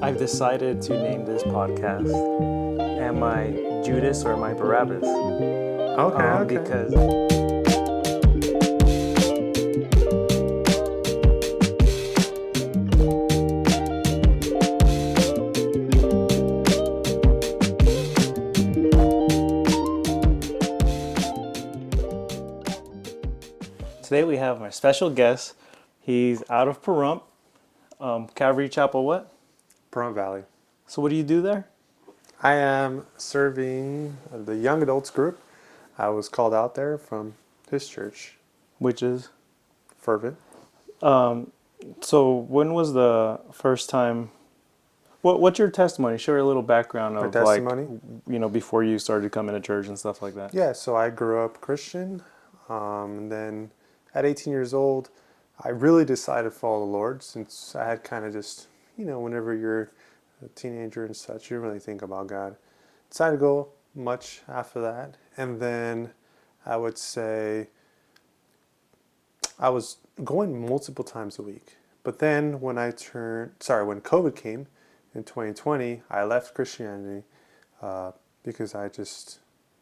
I've decided to name this podcast, Am I Judas or Am I Barabbas? Okay, okay. Because today we have my special guest. He's out of Pahrump, Calvary Chapel, what? Pahrump Valley. So what do you do there? I am serving the young adults group. I was called out there from his church, Which is? Fervent. So when was the first time? What's your testimony? Share a little background My of testimony. before you started coming to church and stuff like that. Yeah, so I grew up Christian. And then at 18 years old, I really decided to follow the Lord since I had kind of just, whenever you're a teenager and such, you don't really think about God. Decided to go much after that. And then I would say I was going multiple times a week. But then when when COVID came in 2020, I left Christianity because I just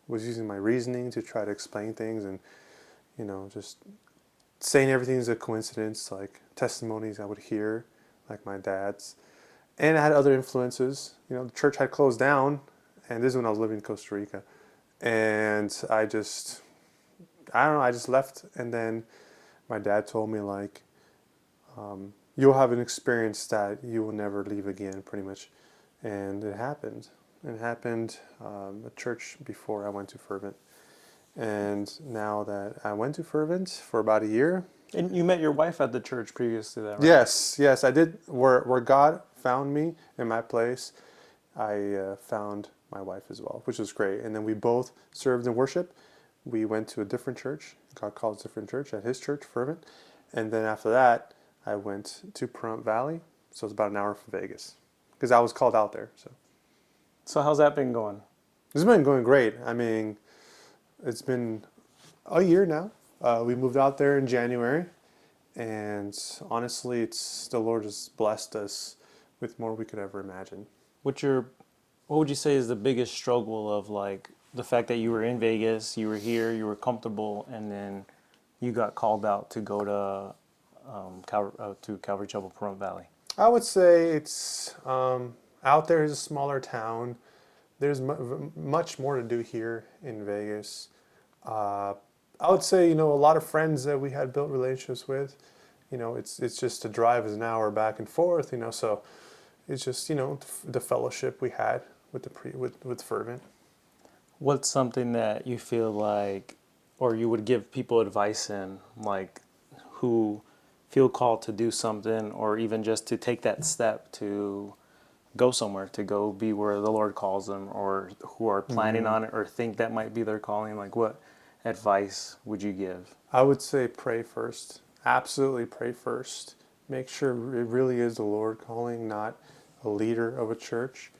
was using my reasoning to try to explain things and, just saying everything's a coincidence, like testimonies I would hear, like my dad's. And I had other influences. The church had closed down, and this is when I was living in Costa Rica. And I just left. And then my dad told me, like, you'll have an experience that you will never leave again, pretty much. And it happened. It happened at church before I went to Fervent. And now that I went to Fervent for about a year. And you met your wife at the church previous to that, right? Yes, I did. Where God found me in my place, I found my wife as well, which was great. And then we both served in worship. We went to a different church. God called a different church at his church, Fervent. And then after that, I went to Pahrump Valley. So it's about an hour from Vegas because I was called out there. So how's that been going? It's been going great. I mean, it's been a year now. We moved out there in January, and honestly, the Lord has blessed us with more we could ever imagine. What would you say is the biggest struggle of like the fact that you were in Vegas, you were here, you were comfortable, and then you got called out to go to Calvary Chapel, Pahrump Valley? I would say it's out there is a smaller town. There's much more to do here in Vegas. I would say, a lot of friends that we had built relationships with, it's just to drive is an hour back and forth, so it's just, the fellowship we had with Fervent. What's something that you feel like, or you would give people advice in, like who feel called to do something, or even just to take that step to go somewhere, to go be where the Lord calls them, or who are planning on it or think that might be their calling? Like what advice would you give? I would say pray first. Absolutely pray first. Make sure it really is the Lord calling, not a leader of a church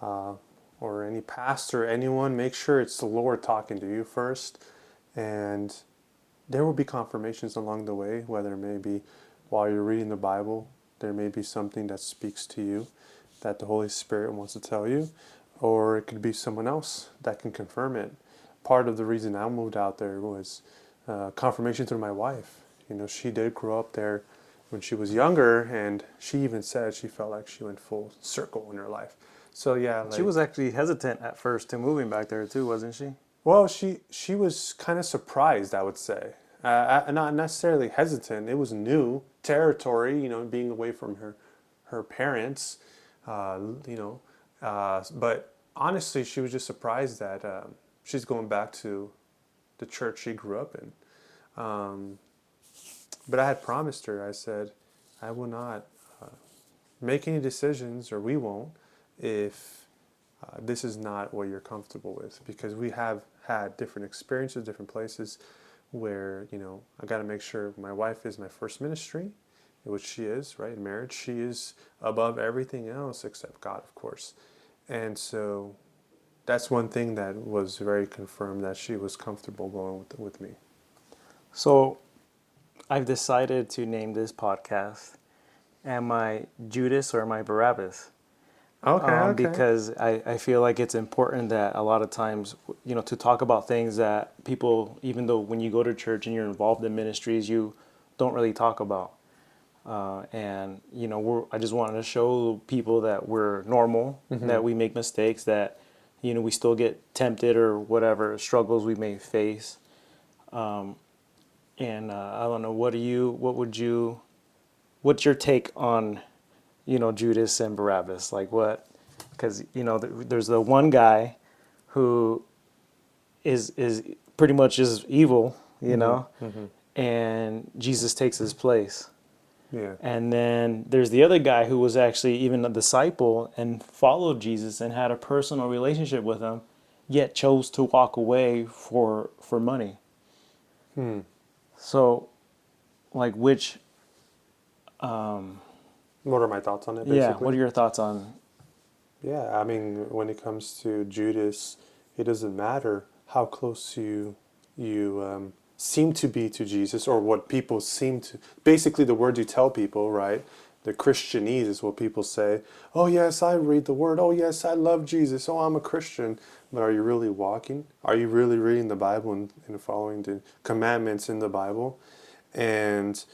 or any pastor, anyone. Make sure it's the Lord talking to you first. And there will be confirmations along the way, whether maybe while you're reading the Bible, there may be something that speaks to you that the Holy Spirit wants to tell you, or it could be someone else that can confirm it. Part of the reason I moved out there was confirmation through my wife. She did grow up there when she was younger, and she even said she felt like she went full circle in her life. So yeah, She was actually hesitant at first to moving back there too, wasn't she? well, she was kind of surprised, I would say. Not necessarily hesitant. It was new territory, being away from her parents, but honestly, she was just surprised that she's going back to the church she grew up in. But I had promised her, I said, I will not make any decisions, or we won't, if this is not what you're comfortable with. Because we have had different experiences, different places where, I got to make sure my wife is my first ministry, which she is, right? In marriage, she is above everything else except God, of course. And so that's one thing that was very confirmed, that she was comfortable going with me. So I've decided to name this podcast, Am I Judas or Am I Barabbas? Okay, okay. because I feel like it's important that a lot of times, to talk about things that people, even though when you go to church and you're involved in ministries, you don't really talk about. And I just wanted to show people that we're normal, Mm-hmm. that we make mistakes, that we still get tempted or whatever struggles we may face. And I don't know, what's your take on Judas and Barabbas? Like what? Because there's the one guy who is pretty much is evil, Mm-hmm. Mm-hmm. and Jesus takes his place. Yeah. And then there's the other guy who was actually even a disciple and followed Jesus and had a personal relationship with him, yet chose to walk away for money. Hmm. So, like, What are my thoughts on it, yeah, what basically? are your thoughts on? Yeah, I mean, when it comes to Judas, it doesn't matter how close you seem to be to Jesus, or what people seem to. Basically, the word you tell people, right? The Christianese is what people say. Oh yes, I read the word. Oh yes, I love Jesus. Oh, I'm a Christian. But are you really walking? Are you really reading the Bible and following the commandments in the Bible? And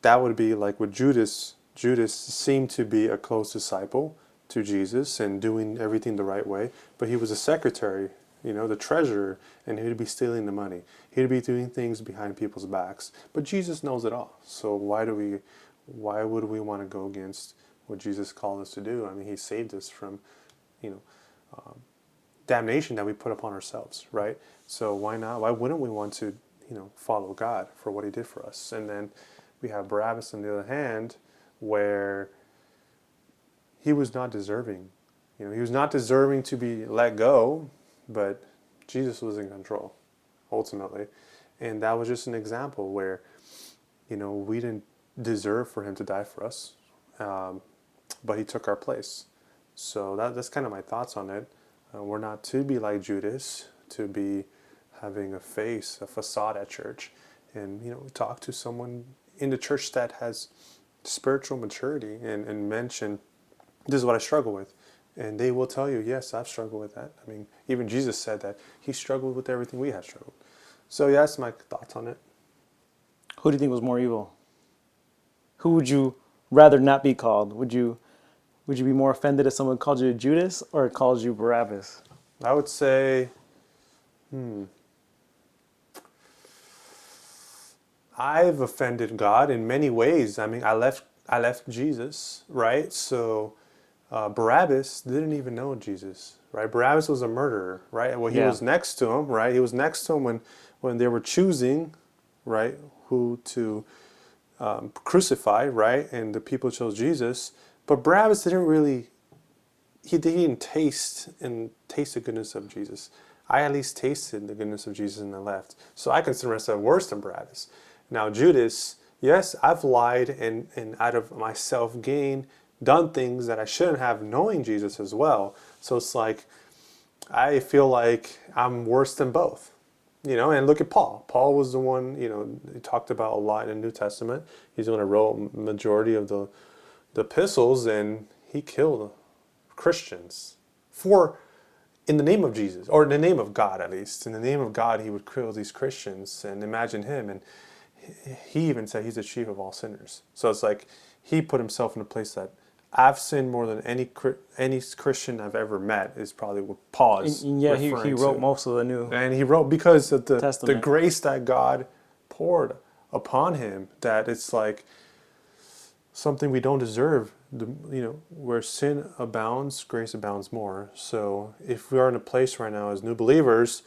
that would be like with Judas. Judas seemed to be a close disciple to Jesus and doing everything the right way, but he was a secretary, the treasurer, and he'd be stealing the money. He'd be doing things behind people's backs. But Jesus knows it all. So why would we want to go against what Jesus called us to do? I mean, he saved us from, you know, damnation that we put upon ourselves, right? So why not? Why wouldn't we want to, follow God for what he did for us? And then we have Barabbas on the other hand, where he was not deserving. He was not deserving to be let go, but Jesus was in control, ultimately. And that was just an example where, we didn't deserve for him to die for us, um, but he took our place. So that's kind of my thoughts on it. We're not to be like Judas, to be having a face, a facade at church, and talk to someone in the church that has spiritual maturity and mention, this is what I struggle with. And they will tell you, yes, I've struggled with that. I mean, even Jesus said that he struggled with everything we have struggled. So, yeah, that's my thoughts on it. Who do you think was more evil? Who would you rather not be called? Would you be more offended if someone called you Judas or called you Barabbas? I would say, I've offended God in many ways. I mean, I left Jesus, right? So Barabbas didn't even know Jesus, right? Barabbas was a murderer, right? Well, he Yeah. was next to him, right? He was next to him when they were choosing, right, who to crucify, right? And the people chose Jesus. But Barabbas didn't really, he didn't taste the goodness of Jesus. I at least tasted the goodness of Jesus and I left. So I consider myself worse than Barabbas. Now Judas, yes, I've lied and out of my self gain done things that I shouldn't have, knowing Jesus as well. So it's like I feel like I'm worse than both. And look at Paul. Paul was the one, he talked about a lot in the New Testament. He's the one who wrote majority of the epistles, and he killed Christians for, in the name of Jesus, or in the name of God at least. In the name of God, he would kill these Christians, and imagine him. And he even said he's the chief of all sinners. So it's like he put himself in a place that I've sinned more than any Christian I've ever met, is probably what Paul is And yeah, he referring wrote to. most of the New And he wrote because of the Testament. grace that God poured upon him, that it's like something we don't deserve. Where sin abounds, grace abounds more. So if we are in a place right now as new believers,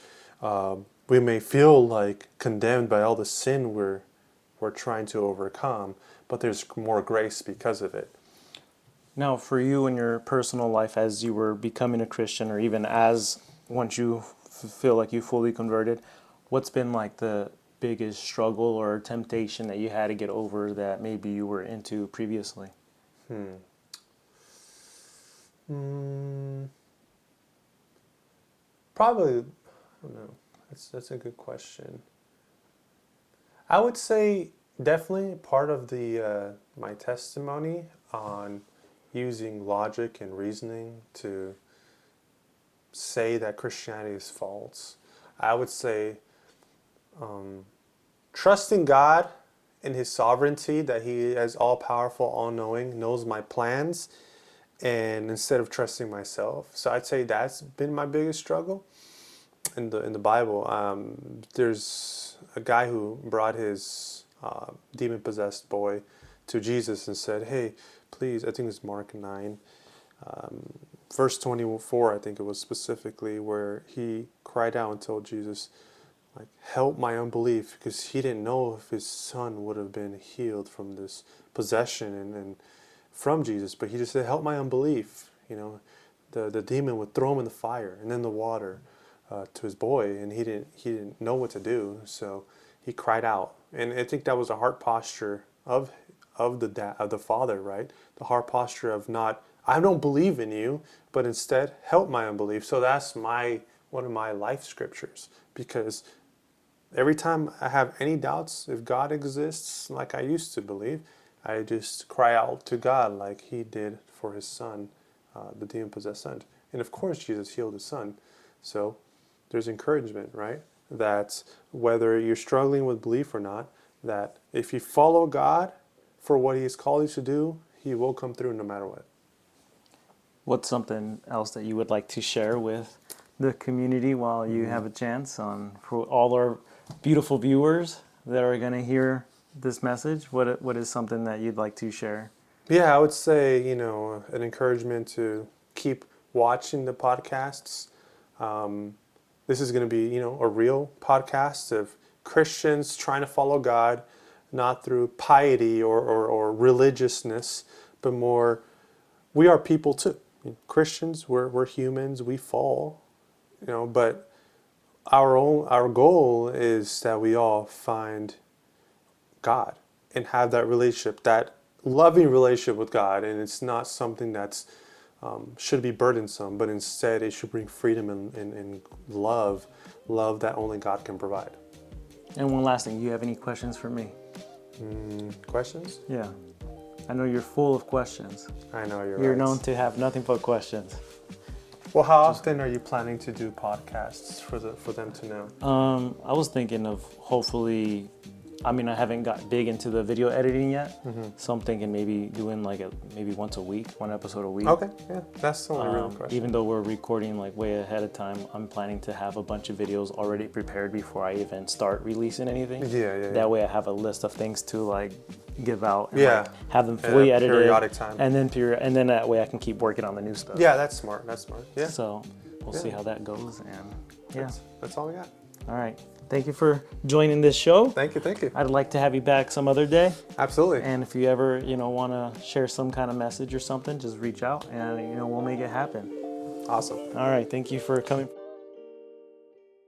we may feel like condemned by all the sin we're trying to overcome, but there's more grace because of it. Now, for you in your personal life, as you were becoming a Christian, or even as once you feel like you fully converted, what's been like the biggest struggle or temptation that you had to get over that maybe you were into previously? Hmm. Mm, probably, I don't know. That's a good question. I would say definitely part of the my testimony on, using logic and reasoning to say that Christianity is false. I would say trusting God in His sovereignty, that He is all powerful, all knowing, knows my plans, and instead of trusting myself. So I'd say that's been my biggest struggle in the Bible. There's a guy who brought his demon possessed boy to Jesus and said, "Hey, please," I think it's Mark 9, verse 24, I think it was specifically, where he cried out and told Jesus, like, help my unbelief, because he didn't know if his son would have been healed from this possession and from Jesus, but he just said, help my unbelief. You know, the demon would throw him in the fire and then the water to his boy, and he didn't know what to do, so he cried out. And I think that was a heart posture of the father, right? The heart posture of not, I don't believe in you, but instead help my unbelief. So that's one of my life scriptures, because every time I have any doubts if God exists like I used to believe, I just cry out to God like He did for His son, the demon-possessed son. And of course Jesus healed His son. So there's encouragement, right? That whether you're struggling with belief or not, that if you follow God for what He has called you to do, He will come through no matter what. What's something else that you would like to share with the community while you have a chance, for all our beautiful viewers that are going to hear this message? What is something that you'd like to share? Yeah, I would say, an encouragement to keep watching the podcasts. This is going to be, a real podcast of Christians trying to follow God, not through piety or religiousness, but more, we are people too. Christians, we're humans, we fall, but our goal is that we all find God and have that relationship, that loving relationship with God, and it's not something that's should be burdensome, but instead it should bring freedom and love that only God can provide. And one last thing, do you have any questions for me? Questions? Yeah. I know you're full of questions. I know you're You're right. known to have nothing but questions. Well, how often are you planning to do podcasts for them to know? I was thinking of hopefully, I haven't got big into the video editing yet, so I'm thinking maybe doing maybe once a week, one episode a week. Okay, yeah, that's the only real question. Even though we're recording way ahead of time, I'm planning to have a bunch of videos already prepared before I even start releasing anything. Yeah. That way I have a list of things to give out and have them And fully at edited. periodic time. And then that way I can keep working on the new stuff. Yeah, that's smart. Yeah. So we'll see how that goes, and That's all we got. All right. Thank you for joining this show. Thank you. I'd like to have you back some other day. Absolutely. And if you ever, want to share some kind of message or something, just reach out and, we'll make it happen. Awesome. All right. Thank you for coming.